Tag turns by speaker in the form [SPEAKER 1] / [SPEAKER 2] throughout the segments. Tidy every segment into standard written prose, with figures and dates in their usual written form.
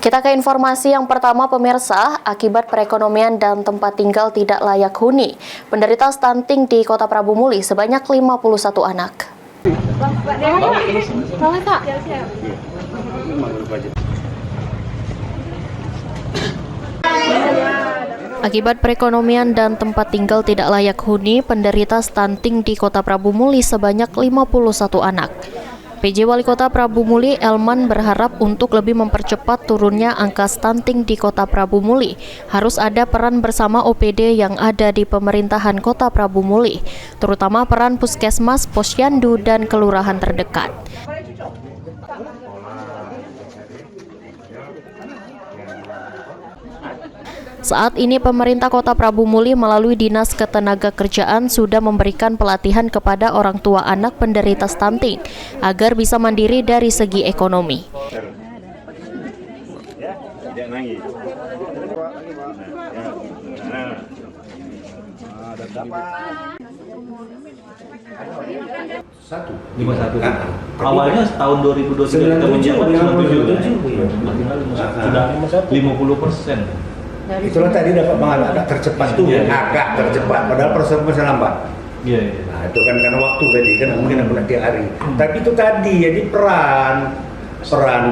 [SPEAKER 1] Kita ke informasi yang pertama, pemirsa. Akibat perekonomian dan tempat tinggal tidak layak huni, penderita stunting di Kota Prabu Muli sebanyak 51 anak. Akibat perekonomian dan tempat tinggal tidak layak huni, penderita stunting di Kota Prabu Muli sebanyak 51 anak. PJ Wali Kota Prabu Muli, Elman, berharap untuk lebih mempercepat turunnya angka stunting di Kota Prabu Muli, harus ada peran bersama OPD yang ada di pemerintahan Kota Prabu Muli, terutama peran puskesmas, posyandu, dan kelurahan terdekat. Saat ini pemerintah Kota Prabu Muli melalui Dinas Ketenagakerjaan sudah memberikan pelatihan kepada orang tua anak penderita stunting agar bisa mandiri dari segi ekonomi.
[SPEAKER 2] Satu.
[SPEAKER 3] 51. Awalnya tahun 2023 kita menjabat 97. Sudah 50%.
[SPEAKER 2] Itulah tadi dapat agak tercepat tuh, agak tercepat. Padahal proses masih lambat.
[SPEAKER 3] Iya.
[SPEAKER 2] Nah itu kan karena waktu tadi kan mungkin aku tiap hari. Tapi itu tadi jadi peran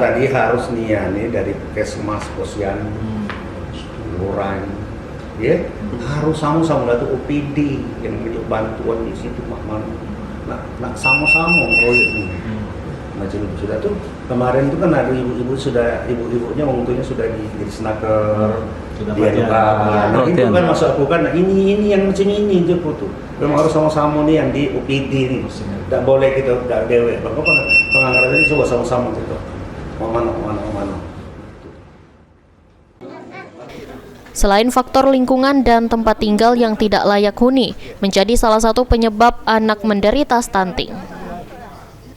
[SPEAKER 2] tadi harus nih dari puskesmas, posyandu, kelurahan, ya harus sama-sama lah tuh OPD yang minta bantuan di situ nak sama-sama proyek ini. Macam sudah tuh kemarin tuh kan ada ibu-ibunya waktunya sudah di Senaker, dia juga. Nah itu kan masuk aku kan ini yang macam ini je tuh. Memang harus sama-sama nih yang di OPD nih. Tidak boleh kita tidak dewe. Bagaimana penganggaran tadi coba sama-sama gitu. Mana.
[SPEAKER 1] Selain faktor lingkungan dan tempat tinggal yang tidak layak huni, menjadi salah satu penyebab anak menderita stunting.